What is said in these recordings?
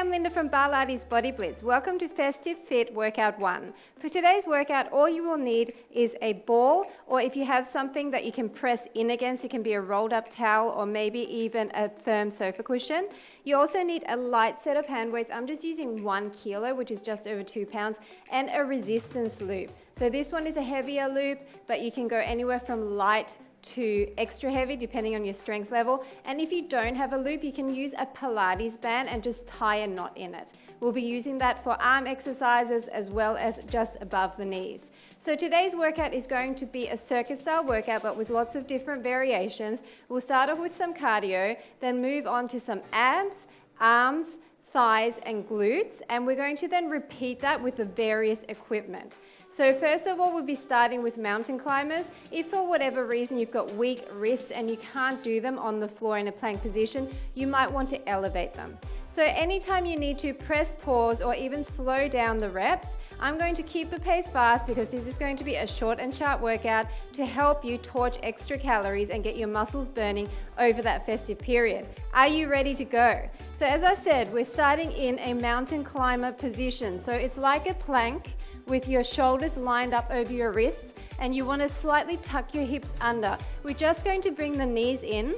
I'm Linda from Barlates Body Blitz. Welcome to Festive Fit Workout 1. For today's workout, all you will need is a ball, or if you have something that you can press in against, it can be a rolled up towel or maybe even a firm sofa cushion. You also need a light set of hand weights. I'm just using 1 kilo, which is just over 2 pounds, and a resistance loop. So this one is a heavier loop, but you can go anywhere from light to extra heavy depending on your strength level. And if you don't have a loop, you can use a Pilates band and just tie a knot in it. We'll be using that for arm exercises as well as just above the knees. So today's workout is going to be a circuit style workout, but with lots of different variations. We'll start off with some cardio, then move on to some abs, arms, thighs and glutes, and we're going to then repeat that with the various equipment. So first of all, we'll be starting with mountain climbers. If for whatever reason you've got weak wrists and you can't do them on the floor in a plank position, you might want to elevate them. So anytime you need to press pause or even slow down the reps, I'm going to keep the pace fast because this is going to be a short and sharp workout to help you torch extra calories and get your muscles burning over that festive period. Are you ready to go? So as I said, we're starting in a mountain climber position. So it's like a plank with your shoulders lined up over your wrists, and you want to slightly tuck your hips under. We're just going to bring the knees in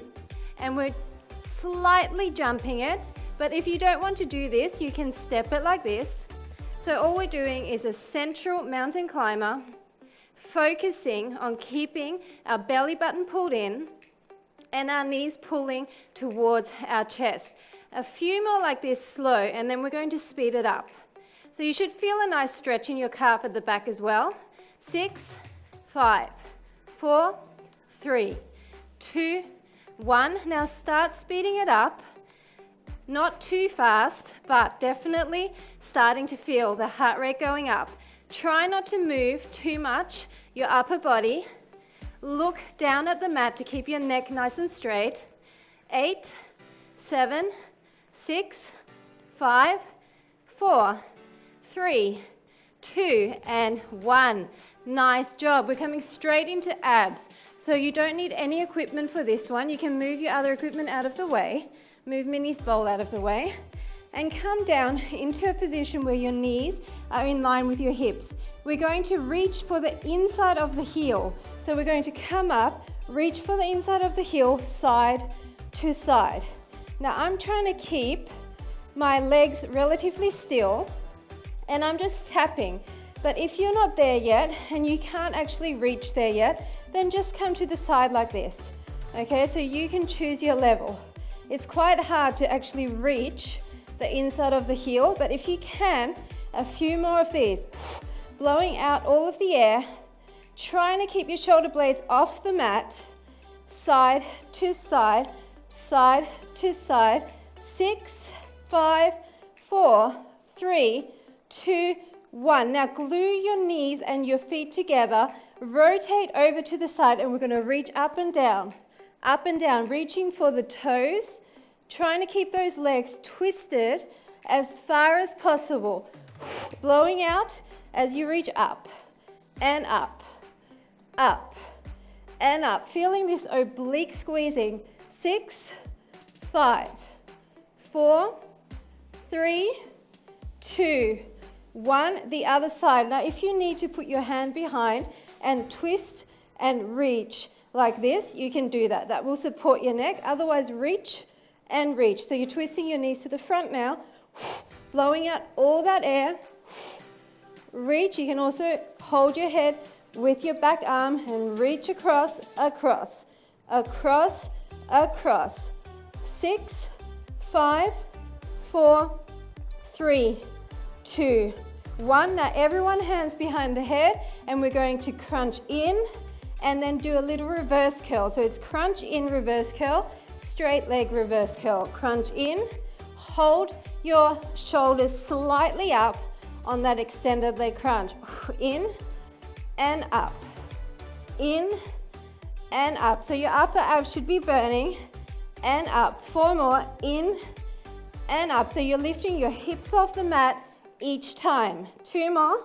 and we're slightly jumping it, but if you don't want to do this, you can step it like this. So all we're doing is a central mountain climber, focusing on keeping our belly button pulled in and our knees pulling towards our chest. A few more like this slow, and then we're going to speed it up. So you should feel a nice stretch in your calf at the back as well. 6, 5, 4, 3, 2, 1. Now start speeding it up. Not too fast, but definitely starting to feel the heart rate going up. Try not to move too much your upper body. Look down at the mat to keep your neck nice and straight. 8, 7, 6, 5, 4, 3, 2, and 1. Nice job. We're coming straight into abs. So you don't need any equipment for this one. You can move your other equipment out of the way. Move Minnie's bowl out of the way. And come down into a position where your knees are in line with your hips. We're going to reach for the inside of the heel. So we're going to come up, reach for the inside of the heel, side to side. Now I'm trying to keep my legs relatively still, and I'm just tapping. But if you're not there yet and you can't actually reach there yet, then just come to the side like this. Okay, so you can choose your level. It's quite hard to actually reach the inside of the heel, but if you can, a few more of these, blowing out all of the air, trying to keep your shoulder blades off the mat, side to side, side to side. 6, 5, 4, 3, 2, 1. Now glue your knees and your feet together, rotate over to the side, and we're going to reach up and down, reaching for the toes, trying to keep those legs twisted as far as possible, blowing out as you reach up and up, up and up, feeling this oblique squeezing. 6, 5, 4, 3, 2, 1, the other side. Now if you need to put your hand behind and twist and reach like this, you can do that. That will support your neck. Otherwise, reach and reach. So you're twisting your knees to the front now, blowing out all that air. Reach. You can also hold your head with your back arm and reach across, across, across, across. 6, 5, 4, 3, 2, 1. Now everyone hands behind the head, and we're going to crunch in and then do a little reverse curl. So it's crunch in, reverse curl, straight leg reverse curl. Crunch in, hold your shoulders slightly up on that extended leg crunch. In and up, in and up. So your upper abs should be burning, and up. 4 more, in and up. So you're lifting your hips off the mat each time. 2 more,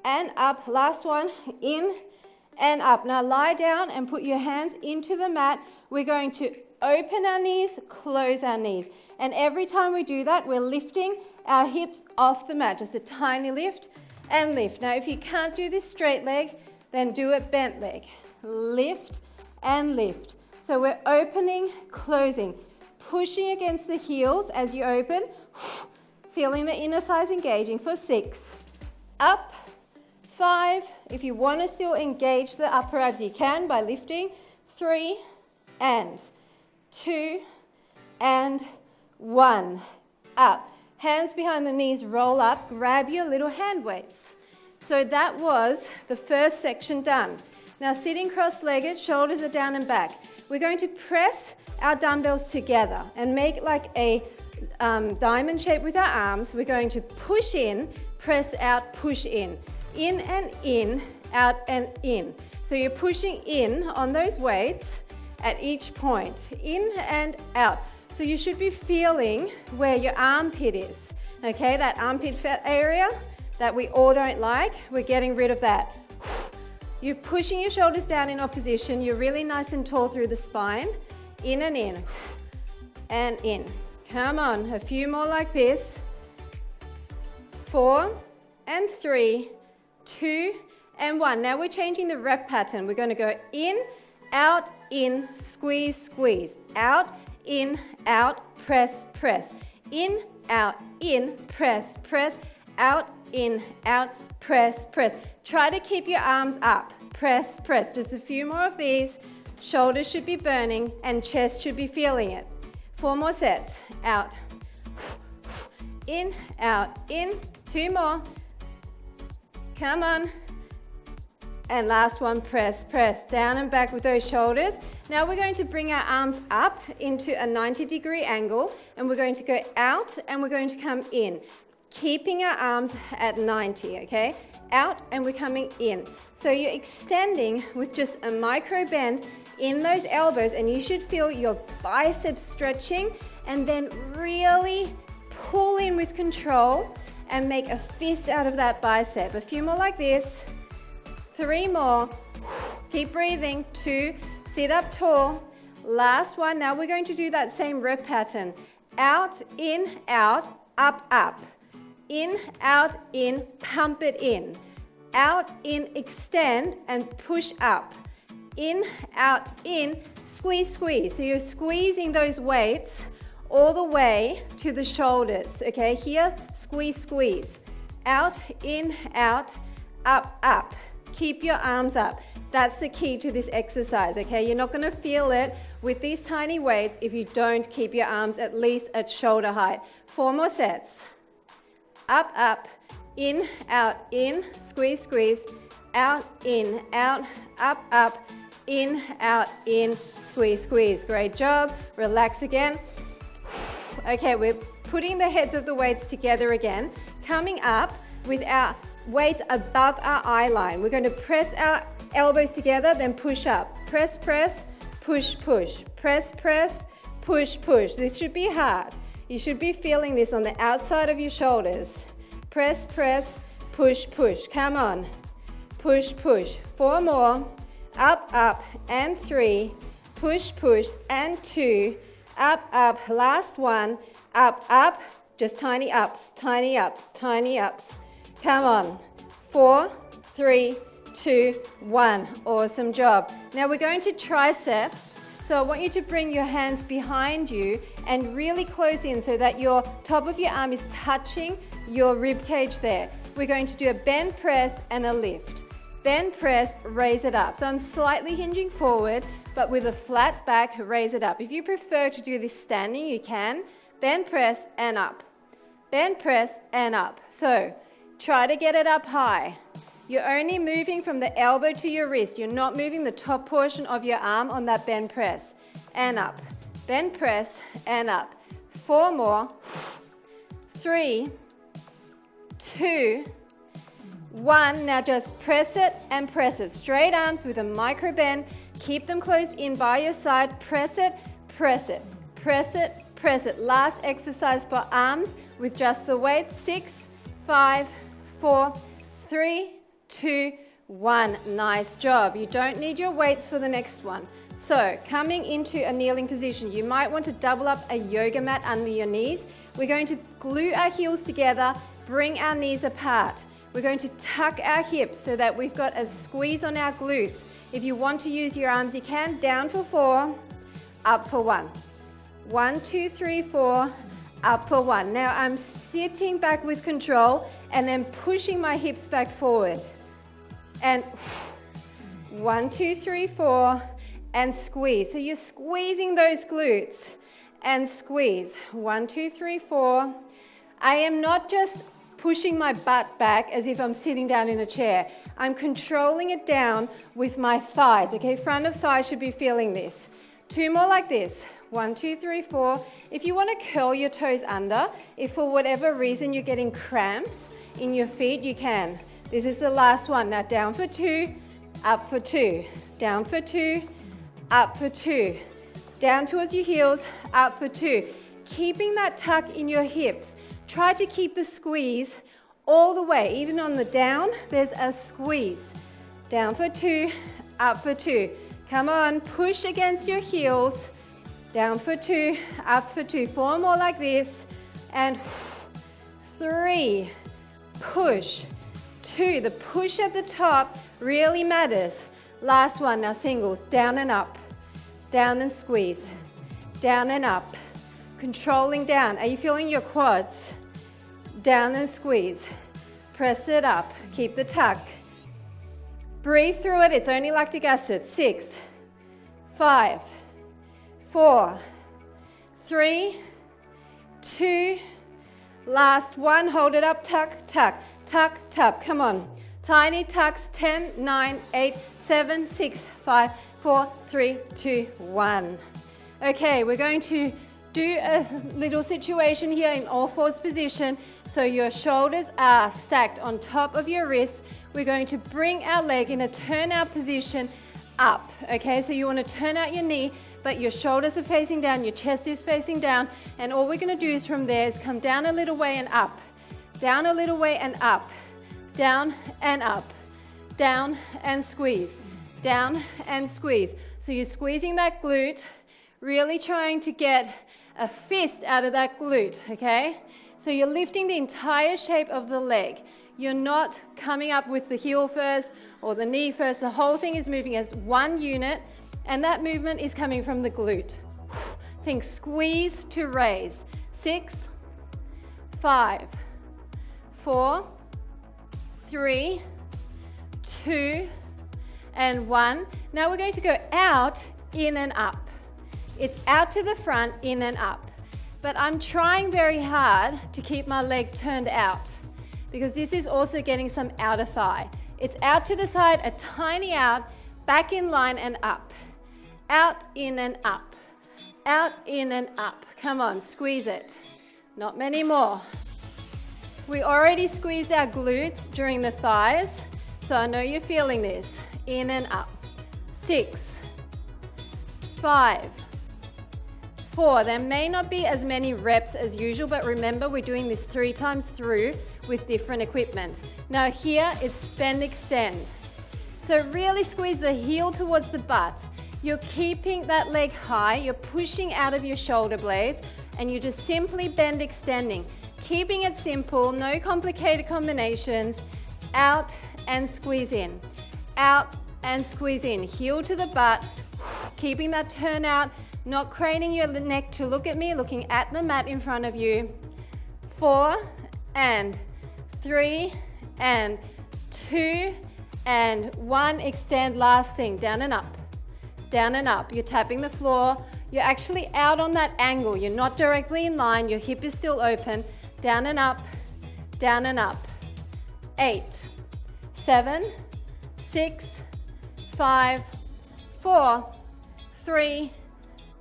and up. Last one, in and up. Now lie down and put your hands into the mat. We're going to open our knees, close our knees. And every time we do that, we're lifting our hips off the mat, just a tiny lift and lift. Now, if you can't do this straight leg, then do it bent leg. Lift and lift. So we're opening, closing, pushing against the heels as you open, feeling the inner thighs engaging for 6, up, 5. If you want to still engage the upper abs, you can by lifting, 3, and 2, and 1, up. Hands behind the knees, roll up, grab your little hand weights. So that was the first section done. Now sitting cross-legged, shoulders are down and back. We're going to press our dumbbells together and make like a diamond shape with our arms. We're going to push in, press out, push in and in, out and in. So you're pushing in on those weights at each point, in and out. So you should be feeling where your armpit is, okay? That armpit fat area that we all don't like, we're getting rid of that. You're pushing your shoulders down in opposition. You're really nice and tall through the spine. In and in, and in. Come on, a few more like this. 4 and 3, 2 and 1. Now we're changing the rep pattern. We're going to go in, squeeze, squeeze. Out, in, out, press, press. In, press, press. Out, in, out, press, press. Try to keep your arms up. Press, press. Just a few more of these. Shoulders should be burning and chest should be feeling it. 4 more sets. Out, in, out, in. 2 more. Come on. And last one, press, press. Down and back with those shoulders. Now we're going to bring our arms up into a 90-degree angle and we're going to go out and we're going to come in. Keeping our arms at 90, okay? Out and we're coming in. So you're extending with just a micro bend in those elbows and you should feel your biceps stretching and then really pull in with control and make a fist out of that bicep. A few more like this. 3 more. Keep breathing. 2. Sit up tall. Last one. Now we're going to do that same rep pattern. Out, in, out, up, up. In, out, in, pump it in. Out, in, extend and push up. In, out, in, squeeze, squeeze. So you're squeezing those weights all the way to the shoulders. Okay, here, squeeze, squeeze. Out, in, out, up, up. Keep your arms up. That's the key to this exercise, okay? You're not gonna feel it with these tiny weights if you don't keep your arms at least at shoulder height. 4 more sets. Up, up, in, squeeze, squeeze, out, in, out, up, up, in, out, in, squeeze, squeeze. Great job. Relax again. Okay, we're putting the heads of the weights together again, coming up with our weights above our eye line. We're going to press our elbows together, then push up. Press, press, push, push. Press, press, push, push. This should be hard. You should be feeling this on the outside of your shoulders. Press, press, push, push. Come on. Push, push. 4 more. Up, up, and 3. Push, push, and 2. Up, up. Last one. Up, up. Just tiny ups, tiny ups, tiny ups. Come on. 4, 3, 2, 1. Awesome job. Now we're going to triceps. So I want you to bring your hands behind you and really close in so that your top of your arm is touching your rib cage there. We're going to do a bend press and a lift. Bend press, raise it up. So I'm slightly hinging forward, but with a flat back, raise it up. If you prefer to do this standing, you can. Bend press and up. Bend press and up. So try to get it up high. You're only moving from the elbow to your wrist. You're not moving the top portion of your arm on that bend press. And up. Bend press and up. 4 more. 3, 2, 1. Now just press it and press it. Straight arms with a micro bend. Keep them closed in by your side. Press it, press it, press it, press it. Last exercise for arms with just the weight. 6, 5, 4, 3, 2, 1. Nice job. You don't need your weights for the next one. So coming into a kneeling position, you might want to double up a yoga mat under your knees. We're going to glue our heels together, bring our knees apart. We're going to tuck our hips so that we've got a squeeze on our glutes. If you want to use your arms, you can. Down for 4, up for 1. 1, 2, 3, 4, up for 1. Now I'm sitting back with control and then pushing my hips back forward. And 1, 2, 3, 4, and squeeze. So you're squeezing those glutes and squeeze. 1, 2, 3, 4. I am not just pushing my butt back as if I'm sitting down in a chair. I'm controlling it down with my thighs. Okay, front of thigh should be feeling this. 2 more like this. 1, 2, 3, 4. If you want to curl your toes under, if for whatever reason you're getting cramps in your feet, you can. This is the last one. Now down for 2, up for 2. Down for 2, up for 2. Down towards your heels, up for 2. Keeping that tuck in your hips. Try to keep the squeeze all the way. Even on the down, there's a squeeze. Down for 2, up for 2. Come on, push against your heels. Down for 2, up for 2. 4 more like this. And 3, push. 2, the push at the top really matters. Last one, now singles. Down and up. Down and squeeze. Down and up. Controlling down. Are you feeling your quads? Down and squeeze. Press it up. Keep the tuck. Breathe through it. It's only lactic acid. 6, 5, 4, 3, 2, last one. Hold it up. Tuck, tuck, tuck, tuck. Come on. Tiny tucks. 10, 9, 8, 7, 6, 5, 4, 3, 2, 1. Okay, we're going to do a little situation here in all fours position. So your shoulders are stacked on top of your wrists. We're going to bring our leg in a turnout position up. Okay, so you want to turn out your knee, but your shoulders are facing down, your chest is facing down, and all we're going to do is from there is come down a little way and up. Down a little way and up. Down and up. Down and squeeze. Down and squeeze. So you're squeezing that glute, really trying to get a fist out of that glute, okay? So you're lifting the entire shape of the leg. You're not coming up with the heel first or the knee first. The whole thing is moving as one unit, and that movement is coming from the glute. Think squeeze to raise. 6, 5, 4, 3, 2, and 1. Now we're going to go out, in and up. It's out to the front, in and up. But I'm trying very hard to keep my leg turned out because this is also getting some outer thigh. It's out to the side, a tiny out, back in line and up. Out, in and up. Out, in and up. Come on, squeeze it. Not many more. We already squeezed our glutes during the thighs, so I know you're feeling this. In and up. 6, 5, 4. There may not be as many reps as usual, but remember we're doing this 3 times through with different equipment. Now here it's bend extend. So really squeeze the heel towards the butt. You're keeping that leg high, you're pushing out of your shoulder blades, and you're just simply bend extending. Keeping it simple, no complicated combinations. Out and squeeze in. Out and squeeze in. Heel to the butt, keeping that turn out, not craning your neck to look at me, looking at the mat in front of you. 4 and 3 and 2 and 1. Extend, last thing, down and up. Down and up. You're tapping the floor. You're actually out on that angle. You're not directly in line. Your hip is still open. Down and up. Down and up. 8, 7, 6, 5, 4, 3,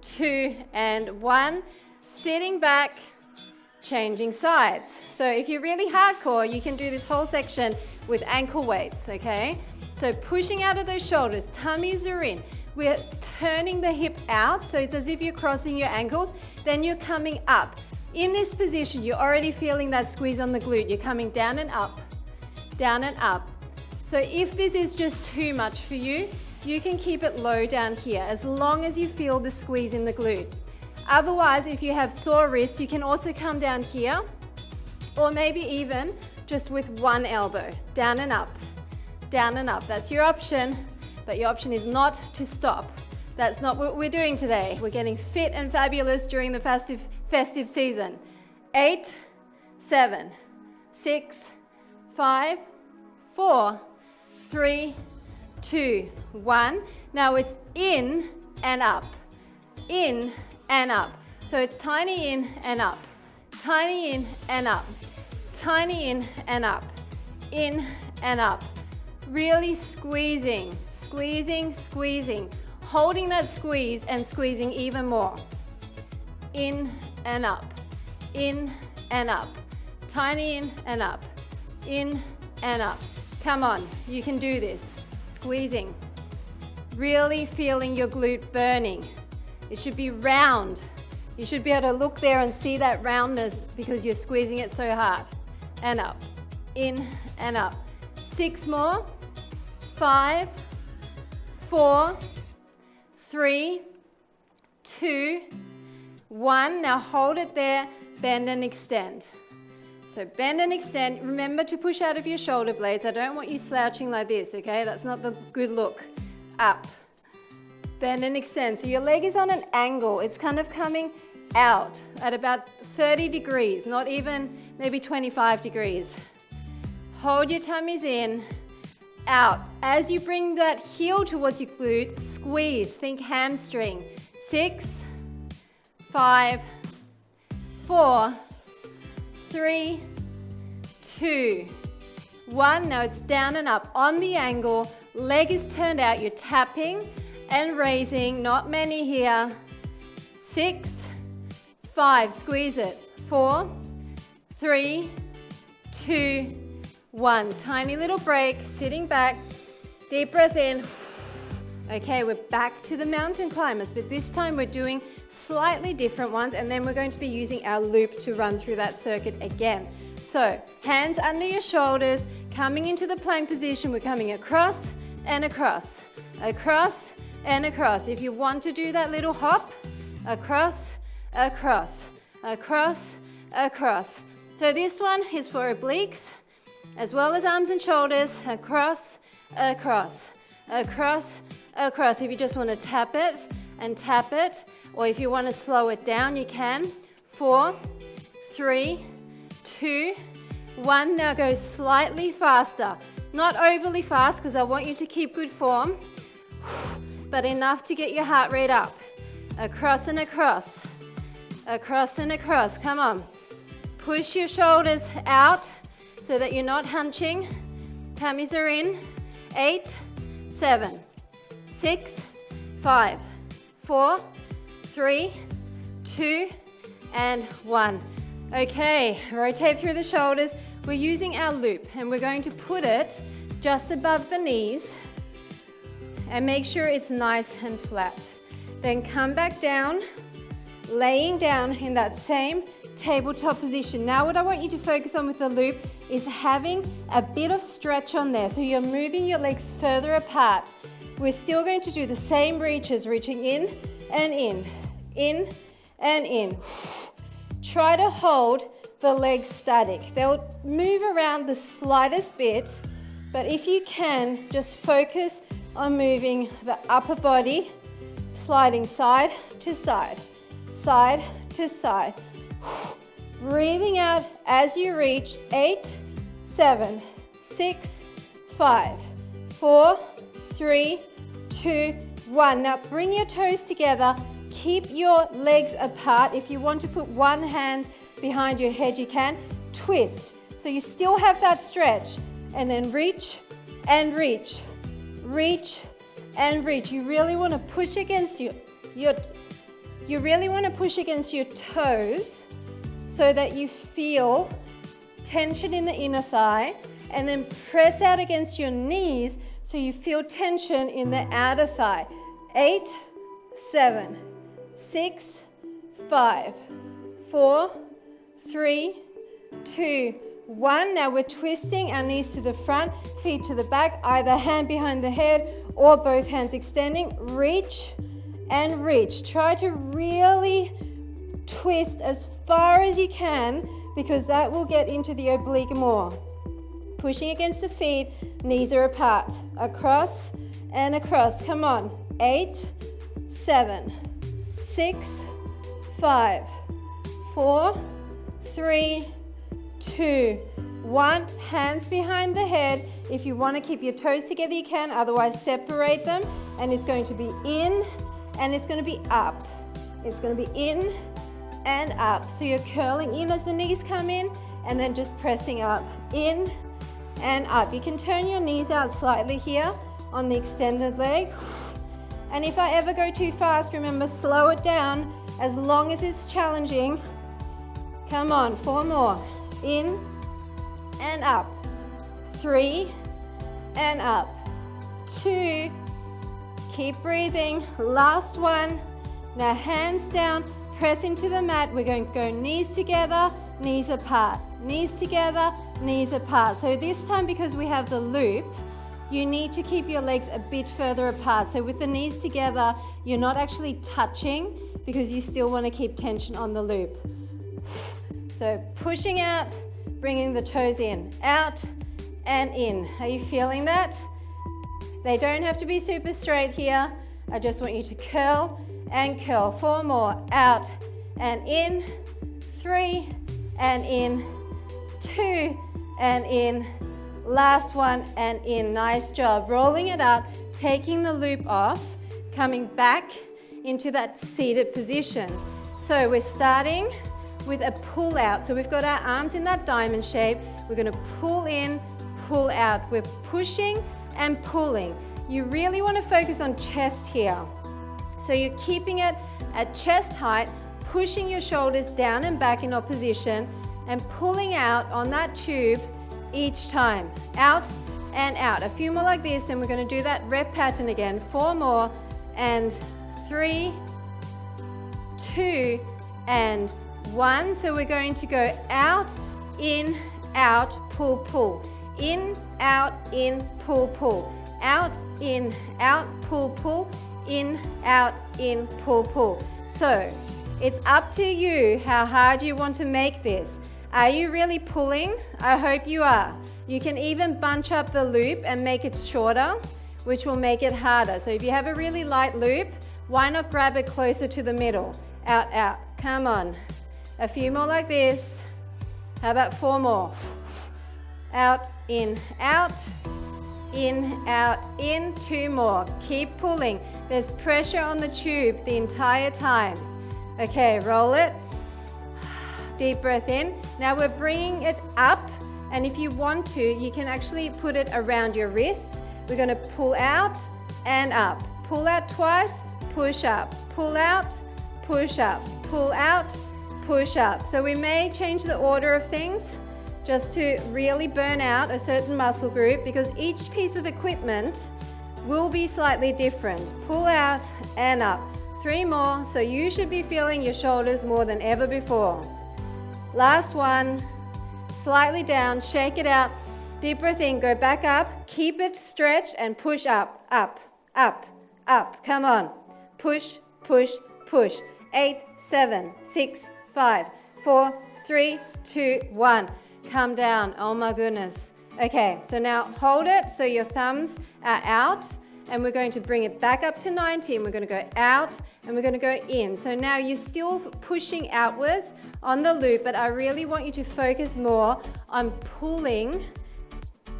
2, and 1. Sitting back, changing sides. So if you're really hardcore, you can do this whole section with ankle weights, okay? So pushing out of those shoulders, tummies are in. We're turning the hip out, so it's as if you're crossing your ankles. Then you're coming up. In this position, you're already feeling that squeeze on the glute. You're coming down and up, So if this is just too much for you, you can keep it low down here as long as you feel the squeeze in the glute. Otherwise, if you have sore wrists, you can also come down here, or maybe even just with one elbow, down and up, down and up. That's your option, but your option is not to stop. That's not what we're doing today. We're getting fit and fabulous during the festive season. 8, 7, 6, 5, 4, 3, 2, 1. Now it's in and up, in and up. So it's tiny in and up, tiny in and up, tiny in and up, in and up. Really squeezing, squeezing, squeezing. Holding that squeeze and squeezing even more. In and up, in and up. Tiny in and up, in and up. Come on, you can do this. Squeezing. Really feeling your glute burning. It should be round. You should be able to look there and see that roundness because you're squeezing it so hard. And up, in and up. 6 more. 5, 4, 3, 2, 1. Now hold it there, bend and extend. So bend and extend. Remember to push out of your shoulder blades. I don't want you slouching like this, okay? That's not the good look. Up, bend and extend. So your leg is on an angle. It's kind of coming out at about 30 degrees, not even maybe 25 degrees. Hold your tummies in, out. As you bring that heel towards your glute, squeeze, think hamstring. 6, 5, 4, 3, 2, 1. Now it's down and up on the angle. Leg is turned out. You're tapping and raising. Not many here. 6, 5. Squeeze it. 4, 3, 2, 1. Tiny little break. Sitting back. Deep breath in. Okay, we're back to the mountain climbers, but this time we're doing slightly different ones, and then we're going to be using our loop to run through that circuit again. So, hands under your shoulders, coming into the plank position. We're coming across and across, across and across. If you want to do that little hop, across, across, across, across. So this one is for obliques, as well as arms and shoulders, across, across, across, across. If you just want to tap it, or if you want to slow it down, you can. 4, 3, 2, 1. Now go slightly faster. Not overly fast because I want you to keep good form, but enough to get your heart rate up. Across and across, across and across. Come on. Push your shoulders out so that you're not hunching. Tummies are in. 8, 7, 6, 5, 4, 3, 2, and 1. Okay, rotate through the shoulders. We're using our loop and we're going to put it just above the knees and make sure it's nice and flat. Then come back down, laying down in that same tabletop position. Now what I want you to focus on with the loop is having a bit of stretch on there. So you're moving your legs further apart. We're still going to do the same reaches, reaching in and in and in. Try to hold the legs static. They'll move around the slightest bit, but if you can, just focus on moving the upper body, sliding side to side, side to side. Breathing out as you reach. 8, 7, 6, 5, 4, 3, 2, 1. Now bring your toes together. Keep your legs apart. If you want to put one hand behind your head, you can. Twist. So you still have that stretch. And then reach and reach. Reach and reach. You really want to push against you really want to push against your toes so that you feel tension in the inner thigh, and then press out against your knees so you feel tension in the outer thigh. 8, 7, 6, 5, 4, 3, 2, 1. Now we're twisting our knees to the front, feet to the back, either hand behind the head or both hands extending. Reach and reach. Try to really twist as far as you can because that will get into the oblique more. Pushing against the feet, knees are apart. Across and across. Come on. 8, 7, 6, 5, 4, 3, 2, 1. Hands behind the head. If you want to keep your toes together, you can. Otherwise, separate them. And it's going to be in and it's going to be up. It's going to be in and up. So you're curling in as the knees come in and then just pressing up. In and up. You can turn your knees out slightly here on the extended leg. And if I ever go too fast, remember, slow it down as long as it's challenging. Come on, 4 more. In and up. 3 and up. 2. Keep breathing. Last one. Now hands down, press into the mat. We're going to go knees together, knees apart. Knees together, knees apart. So this time, because we have the loop, you need to keep your legs a bit further apart. So with the knees together, you're not actually touching because you still want to keep tension on the loop. So pushing out, bringing the toes in, out and in. Are you feeling that? They don't have to be super straight here. I just want you to curl and curl. 4 more, out and in. 3 and in. 2 and in. Last one and in. Nice job. Rolling it up, taking the loop off, coming back into that seated position. So we're starting with a pull out. So we've got our arms in that diamond shape. We're going to pull in, pull out. We're pushing and pulling. You really want to focus on chest here. So you're keeping it at chest height, pushing your shoulders down and back in opposition and pulling out on that tube each time. Out and out. A few more like this, and we're going to do that rep pattern again. 4 more, and 3, 2, and 1. So we're going to go out, in, out, pull, pull. In, out, in, pull, pull. Out, in, out, pull, pull. In, out, in, pull, pull. So it's up to you how hard you want to make this. Are you really pulling? I hope you are. You can even bunch up the loop and make it shorter, which will make it harder. So if you have a really light loop, why not grab it closer to the middle? Out, out. Come on. A few more like this. How about 4 more? Out, in, out. In, out, in. 2 more. Keep pulling. There's pressure on the tube the entire time. Okay, roll it. Deep breath in. Now we're bringing it up, and if you want to, you can actually put it around your wrists. We're going to pull out and up. Pull out twice, push up. Pull out, push up. Pull out, push up. So we may change the order of things just to really burn out a certain muscle group, because each piece of equipment will be slightly different. Pull out and up. 3 more, so you should be feeling your shoulders more than ever before. Last one, slightly down, shake it out, deep breath in, go back up, keep it stretched and push up, up, up, up. Come on, push, push, push. 8, 7, 6, 5, 4, 3, 2, 1. Come down, oh my goodness. Okay, so now hold it so your thumbs are out, and we're going to bring it back up to 90, and we're going to go out and we're going to go in. So now you're still pushing outwards on the loop, but I really want you to focus more on pulling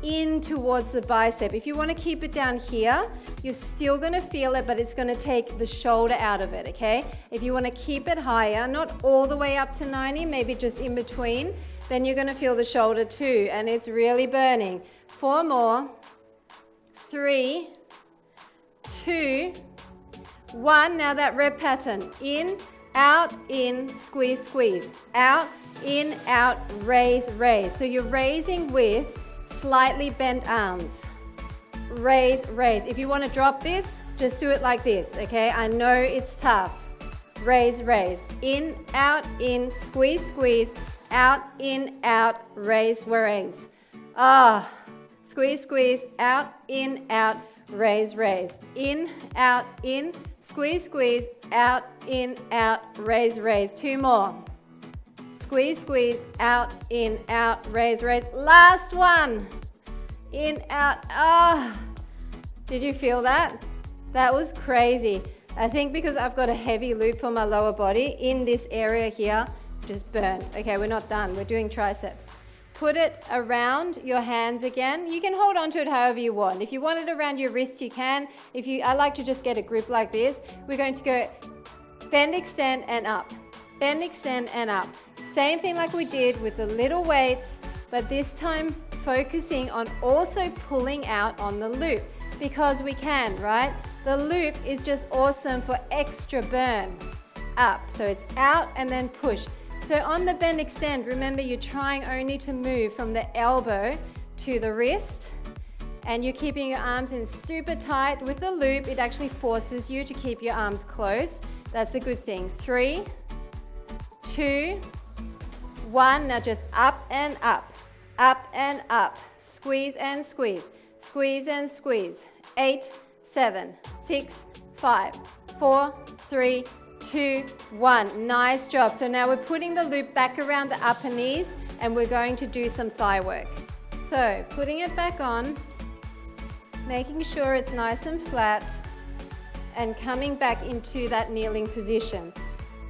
in towards the bicep. If you want to keep it down here, you're still going to feel it, but it's going to take the shoulder out of it, okay? If you want to keep it higher, not all the way up to 90, maybe just in between, then you're going to feel the shoulder too, and it's really burning. 4 more, 3, 2, 1. Now that rep pattern. In, out, in, squeeze, squeeze. Out, in, out, raise, raise. So you're raising with slightly bent arms. Raise, raise. If you want to drop this, just do it like this, okay? I know it's tough. Raise, raise. In, out, in, squeeze, squeeze. out, in, out, raise, raise. Ah, squeeze, squeeze, out, in, out, raise, raise. In, out, in, squeeze, squeeze, out, in, out, raise, raise. 2 more. Squeeze, squeeze, out, in, out, raise, raise. Last one. In, out, ah. Did you feel that? That was crazy. I think because I've got a heavy loop for my lower body in this area here, just burned. Okay, we're not done. We're doing triceps. Put it around your hands again. You can hold on to it however you want. If you want it around your wrists, you can. I like to just get a grip like this. We're going to go bend, extend, and up. Bend, extend, and up. Same thing like we did with the little weights, but this time focusing on also pulling out on the loop because we can, right? The loop is just awesome for extra burn. Up, so it's out and then push. So on the bend extend, remember you're trying only to move from the elbow to the wrist, and you're keeping your arms in super tight. With the loop, it actually forces you to keep your arms close. That's a good thing. 3, 2, 1. Now just up and up, up and up. Squeeze and squeeze, squeeze and squeeze. 8, 7, 6, 5, 4, 3, 2, 1. Nice job. So now we're putting the loop back around the upper knees and we're going to do some thigh work. So putting it back on, making sure it's nice and flat and coming back into that kneeling position.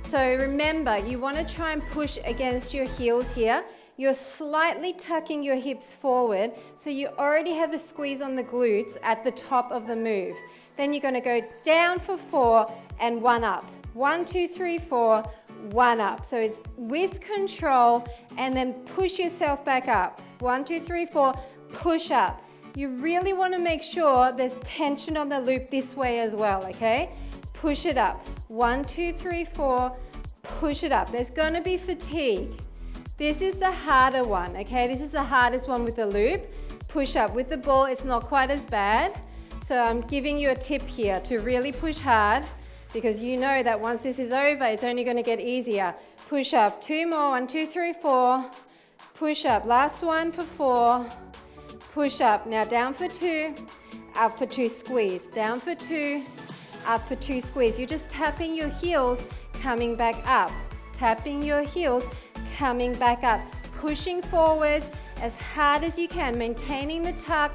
So remember, you want to try and push against your heels here. You're slightly tucking your hips forward, so you already have a squeeze on the glutes at the top of the move. Then you're going to go down for 4 and 1 up. 1, 2, 3, 4, 1 up. So it's with control and then push yourself back up. 1, 2, 3, 4, push up. You really want to make sure there's tension on the loop this way as well, okay? Push it up. 1, 2, 3, 4, push it up. There's going to be fatigue. This is the harder one, okay? This is the hardest one with the loop. Push up. With the ball, it's not quite as bad. So I'm giving you a tip here to really push hard because you know that once this is over, it's only going to get easier. Push up. 2 more. 1, 2, 3, 4. Push up. Last one for 4. Push up. Now down for 2. Up for 2. Squeeze. Down for 2. Up for 2. Squeeze. You're just tapping your heels, coming back up. Tapping your heels, coming back up. Pushing forward as hard as you can, maintaining the tuck.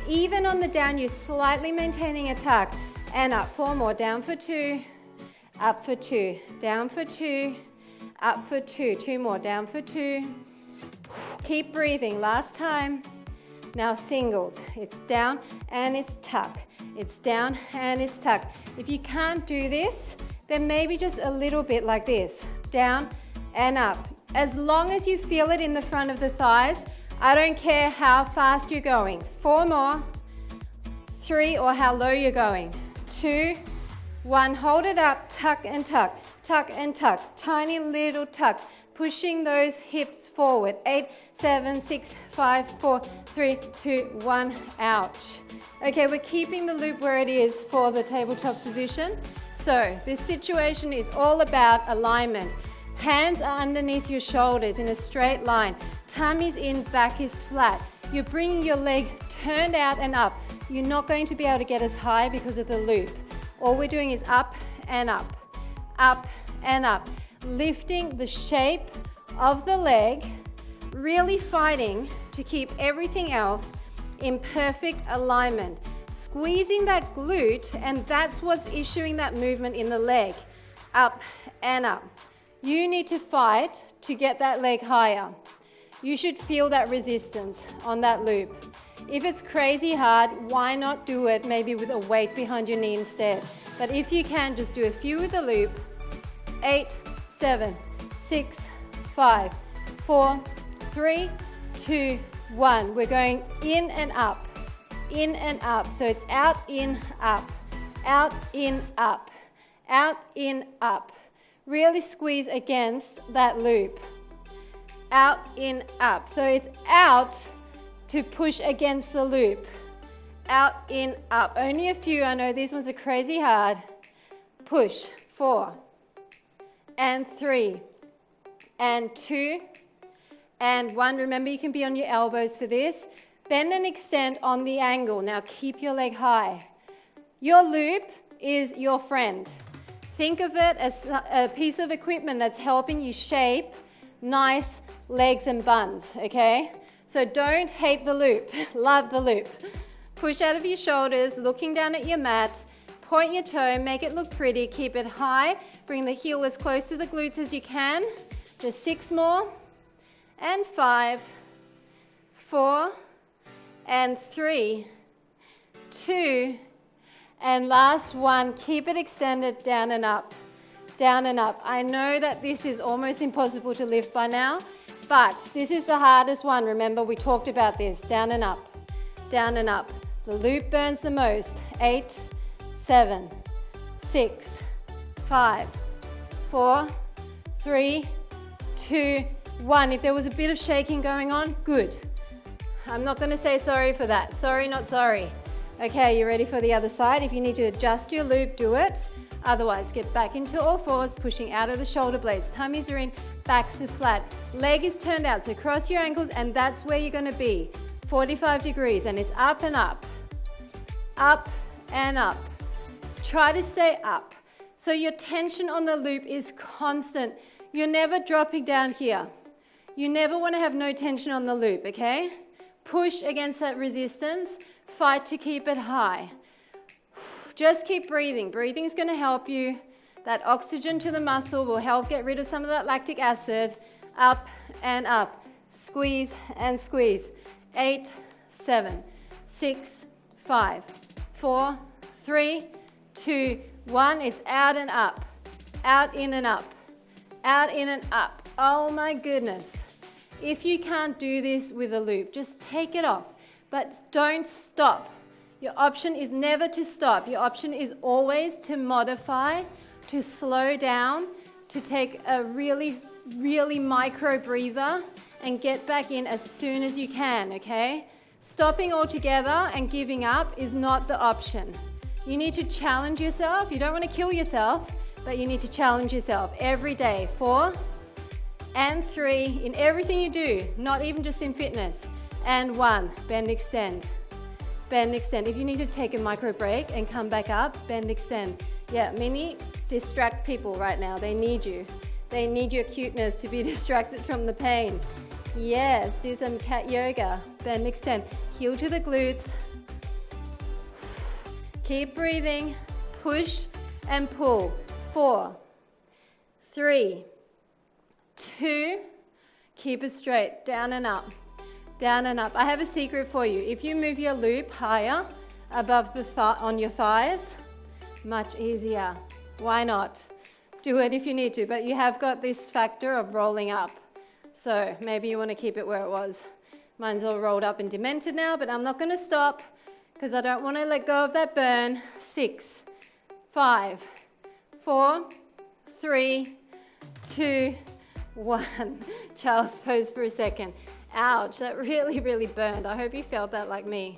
Even on the down, you're slightly maintaining a tuck. And up. 4 more. Down for 2. Up for 2. Down for 2. Up for 2. 2 more. Down for 2. Keep breathing. Last time. Now singles. It's down and it's tuck. It's down and it's tuck. If you can't do this, then maybe just a little bit like this. Down and up. As long as you feel it in the front of the thighs, I don't care how fast you're going. 4 more. 3, or how low you're going. 2, 1. Hold it up. Tuck and tuck. Tuck and tuck. Tiny little tucks. Pushing those hips forward. 8, 7, 6, 5, 4, 3, 2, 1. Ouch. Okay, we're keeping the loop where it is for the tabletop position. So this situation is all about alignment. Hands are underneath your shoulders in a straight line. Tummy's in, back is flat. You're bringing your leg turned out and up. You're not going to be able to get as high because of the loop. All we're doing is up and up, up and up. Lifting the shape of the leg, really fighting to keep everything else in perfect alignment. Squeezing that glute, and that's what's issuing that movement in the leg. Up and up. You need to fight to get that leg higher. You should feel that resistance on that loop. If it's crazy hard, why not do it maybe with a weight behind your knee instead? But if you can, just do a few with the loop. 8, 7, 6, 5, 4, 3, 2, 1. We're going in and up, in and up. So it's out, in, up, out, in, up, out, in, up. Really squeeze against that loop. Out, in, up. So it's out to push against the loop. Out, in, up. Only a few. I know these ones are crazy hard. Push. 4 and 3 and 2 and 1. Remember, you can be on your elbows for this. Bend and extend on the angle. Now keep your leg high. Your loop is your friend. Think of it as a piece of equipment that's helping you shape nice legs and buns, okay? So don't hate the loop, love the loop. Push out of your shoulders, looking down at your mat, point your toe, make it look pretty, keep it high, bring the heel as close to the glutes as you can. Just 6 more, and 5, 4, and 3, 2, and last 1. Keep it extended, down and up, down and up. I know that this is almost impossible to lift by now, but this is the hardest one. Remember, we talked about this, down and up, down and up. The loop burns the most. 8, 7, 6, 5, 4, 3, 2, 1. If there was a bit of shaking going on, good. I'm not going to say sorry for that. Sorry, not sorry. Okay, you ready for the other side? If you need to adjust your loop, do it. Otherwise, get back into all fours, pushing out of the shoulder blades. Tummies are in, backs are flat. Leg is turned out, so cross your ankles, and that's where you're going to be. 45 degrees, and it's up and up. Up and up. Try to stay up. So your tension on the loop is constant. You're never dropping down here. You never want to have no tension on the loop, okay? Push against that resistance. Fight to keep it high. Just keep breathing. Breathing is going to help you. That oxygen to the muscle will help get rid of some of that lactic acid. Up and up. Squeeze and squeeze. 8, 7, 6, 5, 4, 3, 2, 1. It's out and up. Out, in and up. Out, in and up. Oh my goodness. If you can't do this with a loop, just take it off. But don't stop. Your option is never to stop. Your option is always to modify, to slow down, to take a really, really micro breather and get back in as soon as you can, okay? Stopping altogether and giving up is not the option. You need to challenge yourself. You don't want to kill yourself, but you need to challenge yourself every day. 4 and 3 in everything you do, not even just in fitness. And 1, bend, extend. Bend, extend. If you need to take a micro break and come back up, bend, extend. Yeah, many distract people right now. They need you. They need your cuteness to be distracted from the pain. Yes, do some cat yoga. Bend, extend. Heel to the glutes. Keep breathing. Push and pull. 4, 3, 2. Keep it straight. Down and up. Down and up. I have a secret for you. If you move your loop higher above the on your thighs, much easier. Why not? Do it if you need to, but you have got this factor of rolling up. So maybe you want to keep it where it was. Mine's all rolled up and demented now, but I'm not going to stop because I don't want to let go of that burn. 6, 5, 4, 3, 2, 1. Child's pose for a second. Ouch, that really, really burned. I hope you felt that like me.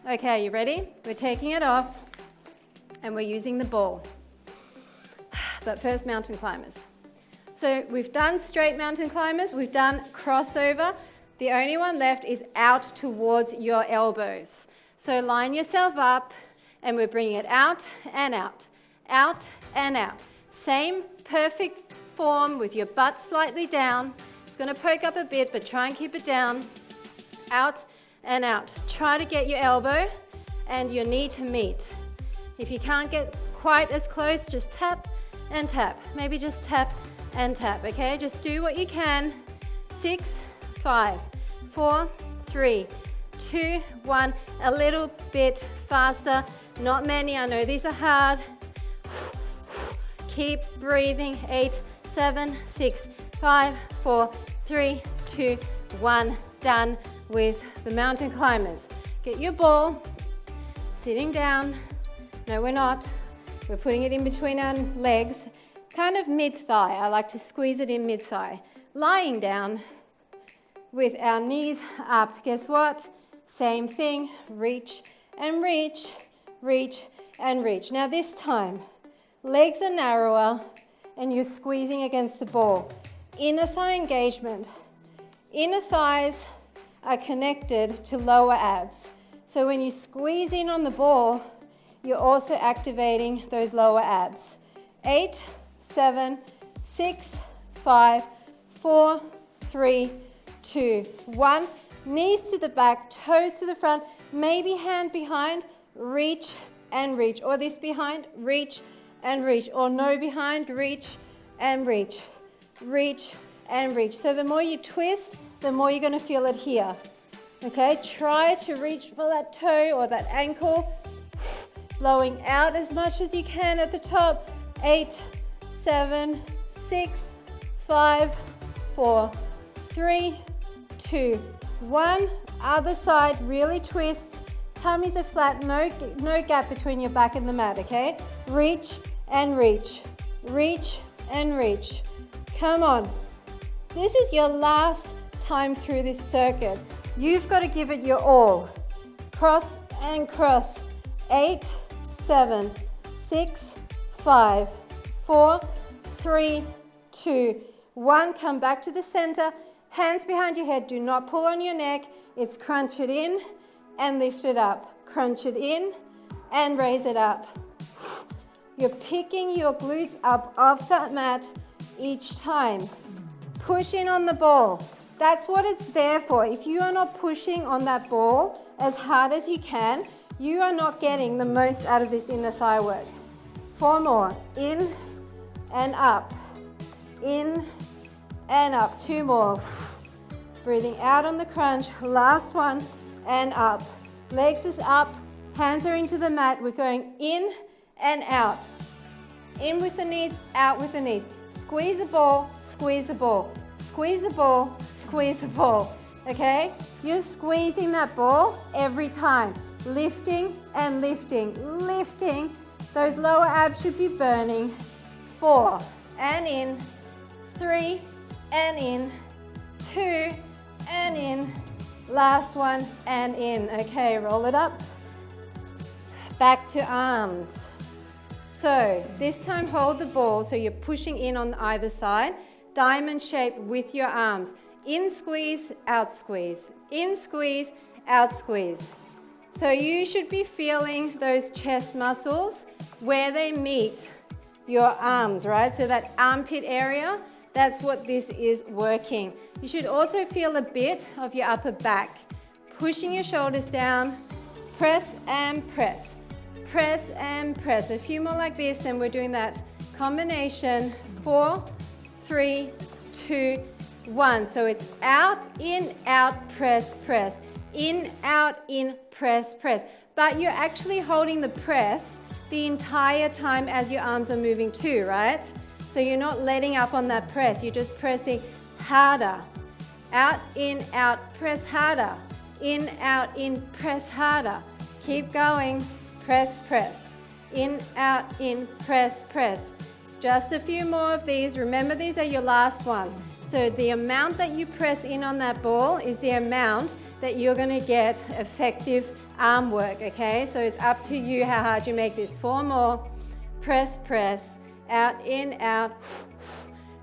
Okay, you ready? We're taking it off and we're using the ball. But first, mountain climbers. So we've done straight mountain climbers, we've done crossover. The only one left is out towards your elbows. So line yourself up and we're bringing it out and out, out and out. Same perfect form with your butt slightly down. It's going to poke up a bit, but try and keep it down. Out and out. Try to get your elbow and your knee to meet. If you can't get quite as close, just tap and tap. Maybe just tap and tap, okay? Just do what you can. 6, 5, 4, 3, 2, 1. A little bit faster. Not many. I know these are hard. Keep breathing. 8, 7, 6, 5, 4, 3, 2, 1. Done with the mountain climbers. Get your ball, sitting down. No, we're not. We're putting it in between our legs, kind of mid-thigh. I like to squeeze it in mid-thigh. Lying down with our knees up. Guess what? Same thing. Reach and reach, reach and reach. Now this time, legs are narrower and you're squeezing against the ball. inner thigh engagement. Inner thighs are connected to lower abs. So when you squeeze in on the ball, you're also activating those lower abs. 8, 7, 6, 5, 4, 3, 2, 1. Knees to the back, toes to the front, maybe hand behind, reach and reach. Or this behind, reach and reach. Or no behind, reach and reach. Reach and reach. So the more you twist, the more you're going to feel it here. Okay, try to reach for that toe or that ankle. Blowing out as much as you can at the top. 8, 7, 6, 5, 4, 3, 2, 1. Other side, really twist. Tummies are flat, no gap between your back and the mat, okay? Reach and reach. Reach and reach. Come on. This is your last time through this circuit. You've got to give it your all. Cross and cross. 8, 7, 6, 5, 4, 3, 2, 1. Come back to the center. Hands behind your head. Do not pull on your neck. It's crunch it in and lift it up. Crunch it in and raise it up. You're picking your glutes up off that mat each time. Push in on the ball. That's what it's there for. If you are not pushing on that ball as hard as you can, you are not getting the most out of this inner thigh work. 4 more. In and up. In and up. 2 more. Breathing out on the crunch. Last one. And up. Legs is up. Hands are into the mat. We're going in and out. In with the knees, out with the knees. Squeeze the ball, squeeze the ball. Squeeze the ball, squeeze the ball. Okay? You're squeezing that ball every time. Lifting and lifting, lifting. Those lower abs should be burning. 4 and in. 3 and in. 2 and in. Last one and in. Okay, roll it up. Back to arms. So this time hold the ball so you're pushing in on either side. Diamond shape with your arms. In squeeze, out squeeze. In squeeze, out squeeze. So you should be feeling those chest muscles where they meet your arms, right? So that armpit area, that's what this is working. You should also feel a bit of your upper back. Pushing your shoulders down, press and press. Press and press. A few more like this, and we're doing that combination. 4, 3, 2, 1. So it's out, in, out, press, press. In, out, in, press, press. But you're actually holding the press the entire time as your arms are moving too, right? So you're not letting up on that press. You're just pressing harder. Out, press harder. In, out, in, press harder. Keep going. Press, press. In, press, press. Just a few more of these. Remember, these are your last ones. So the amount that you press in on that ball is the amount that you're going to get effective arm work, okay? So it's up to you how hard you make this. 4 more. Press, press. Out, in, out.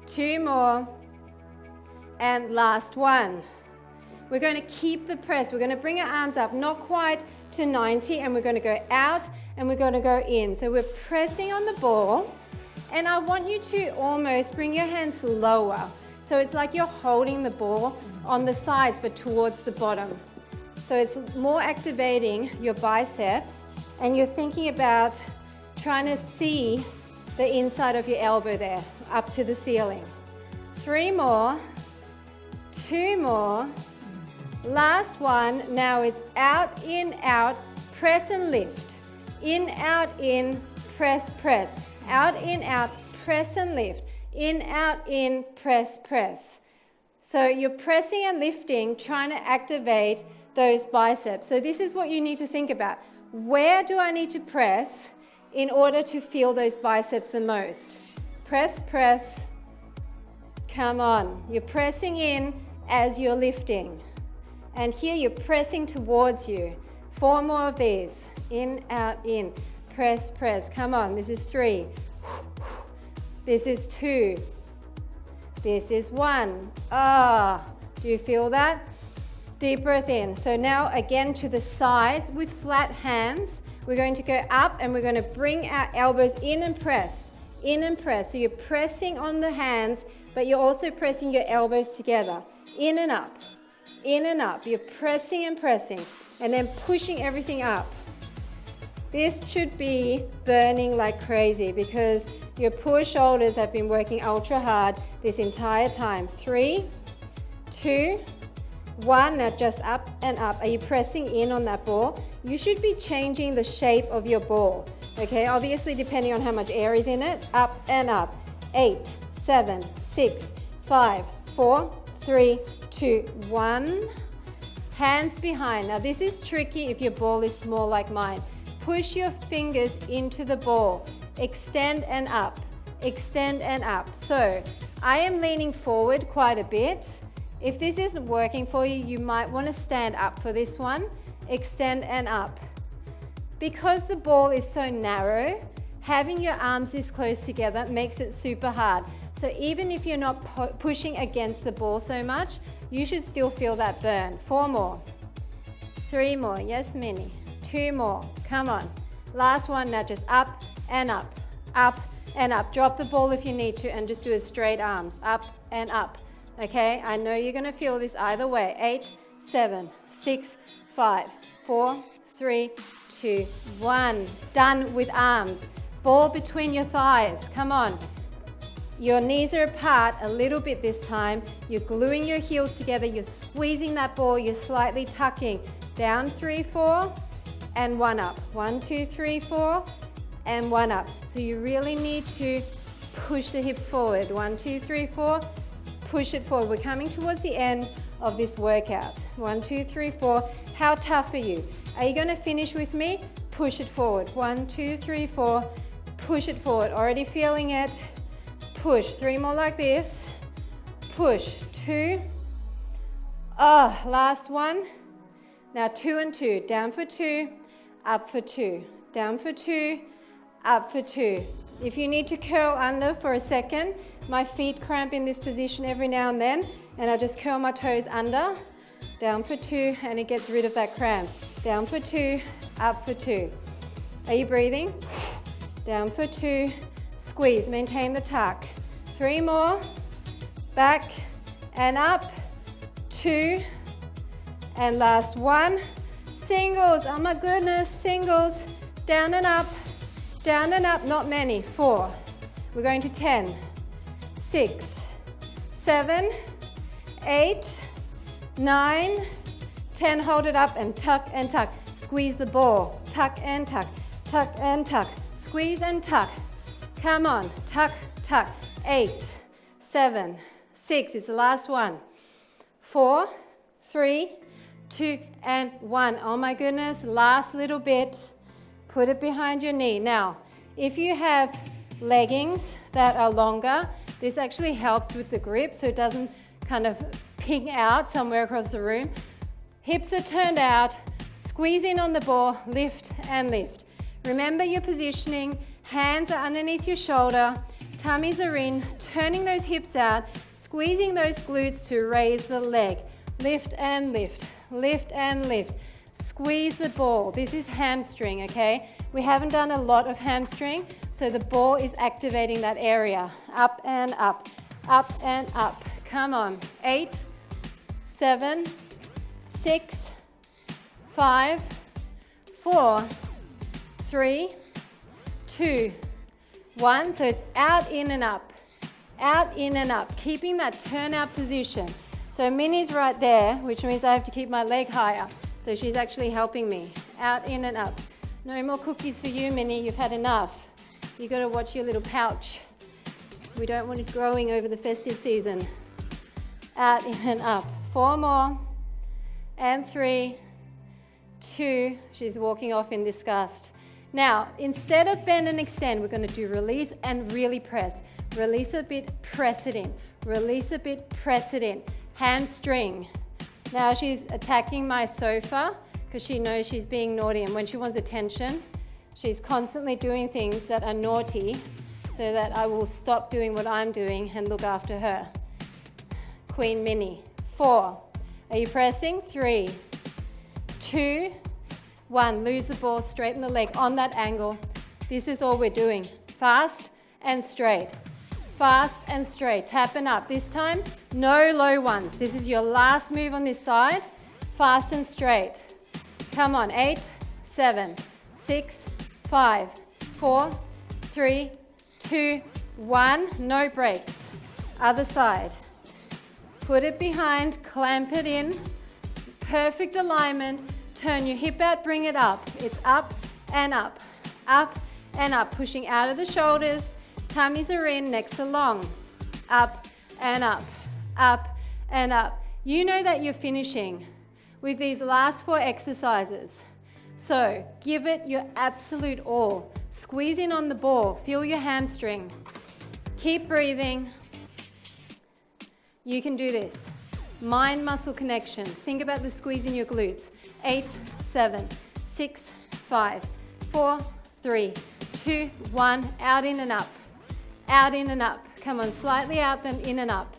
2 more. And last one. We're going to keep the press. We're going to bring our arms up, not quite to 90, and we're going to go out and we're going to go in. So we're pressing on the ball, and I want you to almost bring your hands lower. So it's like you're holding the ball on the sides but towards the bottom. So it's more activating your biceps, and you're thinking about trying to see the inside of your elbow there, up to the ceiling. 3 more, 2 more. Last one. Now it's out, press and lift. In, press, press. Out, press and lift. In, press, press. So you're pressing and lifting, trying to activate those biceps. So this is what you need to think about. Where do I need to press in order to feel those biceps the most? Press, press. Come on. You're pressing in as you're lifting. And here you're pressing towards you. 4 more of these. In, press, press. Come on, this is 3. This is 2. This is 1. Do you feel that? Deep breath in. So now again to the sides with flat hands. We're going to go up and we're going to bring our elbows in and press. In and press. So you're pressing on the hands, but you're also pressing your elbows together. In and up. In and up. You're pressing and pressing. And then pushing everything up. This should be burning like crazy because your poor shoulders have been working ultra hard this entire time. 3, 2, 1. Now just up and up. Are you pressing in on that ball? You should be changing the shape of your ball. Okay, obviously depending on how much air is in it. Up and up. 8, 7, 6, 5, 4, 3, 2, 1. Hands behind. Now this is tricky if your ball is small like mine. Push your fingers into the ball. Extend and up. Extend and up. So I am leaning forward quite a bit. If this isn't working for you, you might want to stand up for this one. Extend and up. Because the ball is so narrow, having your arms this close together makes it super hard. So even if you're not pushing against the ball so much, you should still feel that burn. 4 more. 3 more. Yes, Minnie. 2 more. Come on. Last one. Now just up and up. Up and up. Drop the ball if you need to and just do it straight arms. Up and up. Okay? I know you're going to feel this either way. 8, 7, 6, 5, 4, 3, 2, 1. Done with arms. Ball between your thighs. Come on. Your knees are apart a little bit this time. You're gluing your heels together. You're squeezing that ball. You're slightly tucking. Down 3, 4, and 1 up. 1, 2, 3, 4, and 1 up. So you really need to push the hips forward. 1, 2, 3, 4. Push it forward. We're coming towards the end of this workout. 1, 2, 3, 4. How tough are you? Are you going to finish with me? Push it forward. 1, 2, 3, 4. Push it forward. Already feeling it. Push. 3 more like this. Push. 2. Last one. Now 2 and 2. Down for 2. Up for 2. Down for 2. Up for 2. If you need to curl under for a second, my feet cramp in this position every now and then, and I just curl my toes under. Down for 2, and it gets rid of that cramp. Down for 2. Up for 2. Are you breathing? Down for 2. Squeeze, maintain the tuck. 3 more, back and up, 2, and last one. Singles, oh my goodness, singles, down and up, not many. 4, we're going to 10, 6, 7, 8, 9, 10, hold it up and tuck, squeeze the ball, tuck and tuck, squeeze and tuck. Come on, tuck, 8, 7, 6, it's the last one. 4, 3, 2, and 1. Oh my goodness, last little bit. Put it behind your knee. Now, if you have leggings that are longer, this actually helps with the grip so it doesn't kind of ping out somewhere across the room. Hips are turned out, squeeze in on the ball, lift and lift. Remember your positioning, hands are underneath your shoulder, tummies are in, turning those hips out, squeezing those glutes to raise the leg. Lift and lift, lift and lift. Squeeze the ball. This is hamstring, okay? We haven't done a lot of hamstring, so the ball is activating that area. Up and up, up and up. Come on. 8, 7, 6, 5, 4, 3, 2, 1. So it's out, in and up. Out, in and up. Keeping that turnout position. So Minnie's right there, which means I have to keep my leg higher. So she's actually helping me. Out, in and up. No more cookies for you, Minnie. You've had enough. You've got to watch your little pouch. We don't want it growing over the festive season. Out, in and up. 4 more. And 3, 2. She's walking off in disgust. Now, instead of bend and extend, we're going to do release and really press. Release a bit, press it in. Release a bit, press it in. Hamstring. Now she's attacking my sofa because she knows she's being naughty, and when she wants attention, she's constantly doing things that are naughty so that I will stop doing what I'm doing and look after her. Queen Mini. 4. Are you pressing? 3, 2, 1. Lose the ball, straighten the leg on that angle. This is all we're doing. Fast and straight. Fast and straight. Tapping up. This time, no low ones. This is your last move on this side. Fast and straight. Come on. 8, 7, 6, 5, 4, 3, 2, 1. No breaks. Other side. Put it behind, clamp it in. Perfect alignment. Turn your hip out, bring it up. It's up and up, up and up. Pushing out of the shoulders. Tummies are in, necks are long. Up and up, up and up. You know that you're finishing with these last 4 exercises. So give it your absolute all. Squeeze in on the ball. Feel your hamstring. Keep breathing. You can do this. Mind-muscle connection. Think about the squeeze in your glutes. 8, 7, 6, 5, 4, 3, 2, 1. Out, in and up. Out, in and up. Come on, slightly out, then in and up.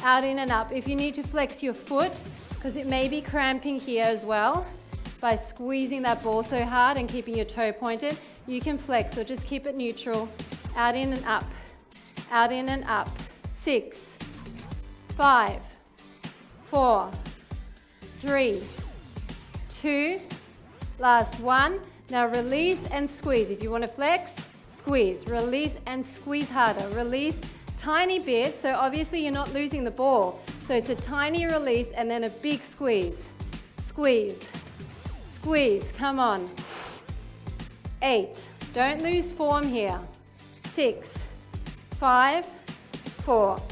Out, in and up. If you need to flex your foot, because it may be cramping here as well, by squeezing that ball so hard and keeping your toe pointed, you can flex, or just keep it neutral. Out, in and up. Out, in and up. 6, 5, 4, 3, 2, last 1. Now release and squeeze. If you want to flex, squeeze. Release and squeeze harder. Release tiny bit, so obviously you're not losing the ball. So it's a tiny release and then a big squeeze. Squeeze, squeeze, come on. 8, don't lose form here. 6, 5, 4,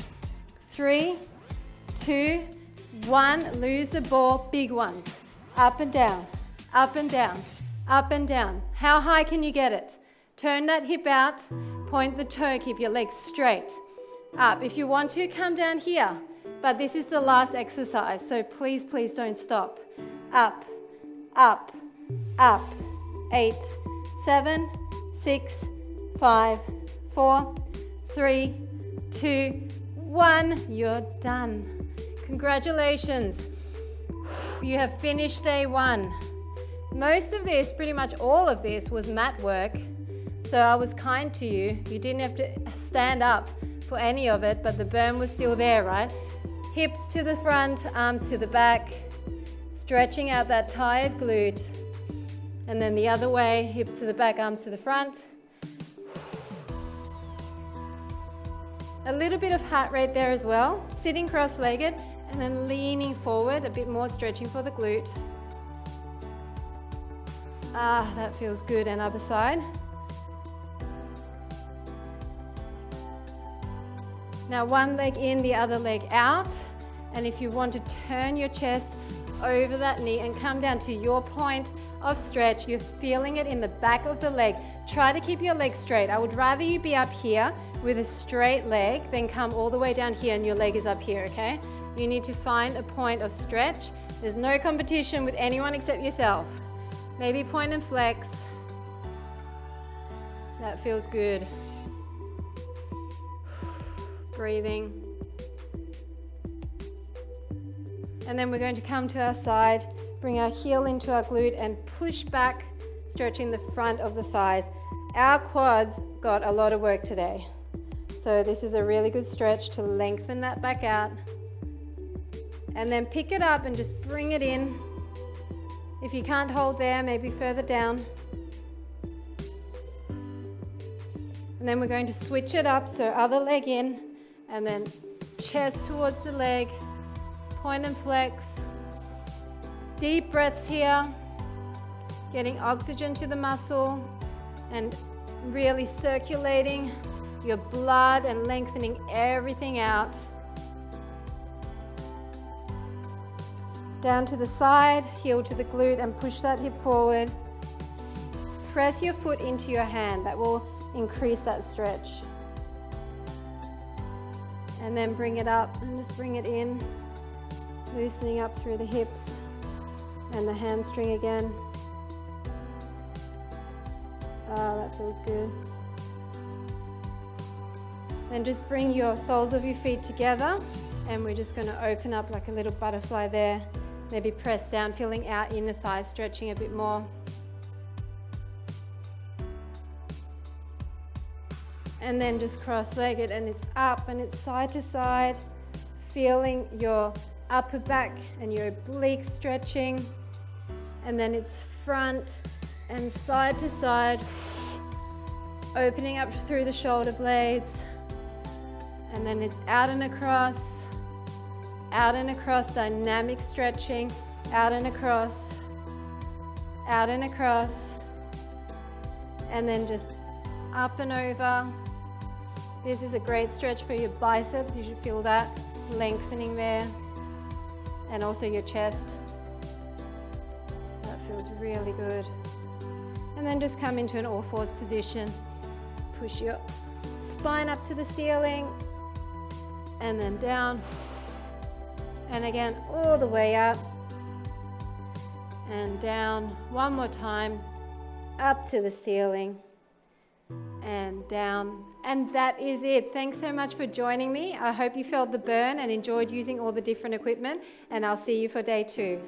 3, 2, 1. Lose the ball, big ones. Up and down, up and down, up and down. How high can you get it? Turn that hip out, point the toe, keep your legs straight. Up. If you want to, come down here. But this is the last exercise, so please, please don't stop. Up, up, up. 8, 7, 6, 5, 4, 3, 2, 1. You're done. Congratulations. You have finished day 1. Most of this, pretty much all of this, was mat work. So I was kind to you. You didn't have to stand up for any of it, but the burn was still there, right? Hips to the front, arms to the back, stretching out that tired glute. And then the other way, hips to the back, arms to the front. A little bit of heart rate there as well. Sitting cross-legged and then leaning forward, a bit more stretching for the glute. Ah, that feels good. And other side. Now one leg in, the other leg out. And if you want to turn your chest over that knee and come down to your point of stretch, you're feeling it in the back of the leg. Try to keep your legs straight. I would rather you be up here with a straight leg than come all the way down here and your leg is up here, okay? You need to find a point of stretch. There's no competition with anyone except yourself. Maybe point and flex. That feels good. Breathing. And then we're going to come to our side, bring our heel into our glute and push back, stretching the front of the thighs. Our quads got a lot of work today. So this is a really good stretch to lengthen that back out. And then pick it up and just bring it in. If you can't hold there, maybe further down. And then we're going to switch it up, so other leg in, and then chest towards the leg, point and flex. Deep breaths here, getting oxygen to the muscle and really circulating your blood and lengthening everything out. Down to the side, heel to the glute and push that hip forward. Press your foot into your hand, that will increase that stretch. And then bring it up and just bring it in, loosening up through the hips and the hamstring again. Ah, that feels good. Then just bring your soles of your feet together And we're just going to open up like a little butterfly there. Maybe press down, feeling our inner thighs stretching a bit more. And then just cross-legged, and it's up and it's side to side, feeling your upper back and your oblique stretching. And then it's front and side to side, opening up through the shoulder blades. And then it's out and across, dynamic stretching, out and across, and then just up and over. This is a great stretch for your biceps. You should feel that lengthening there, and also your chest. That feels really good. And then just come into an all-fours position. Push your spine up to the ceiling, and then down. And again, all the way up and down. One more time, up to the ceiling and down. And that is it. Thanks so much for joining me. I hope you felt the burn and enjoyed using all the different equipment, and I'll see you for day 2.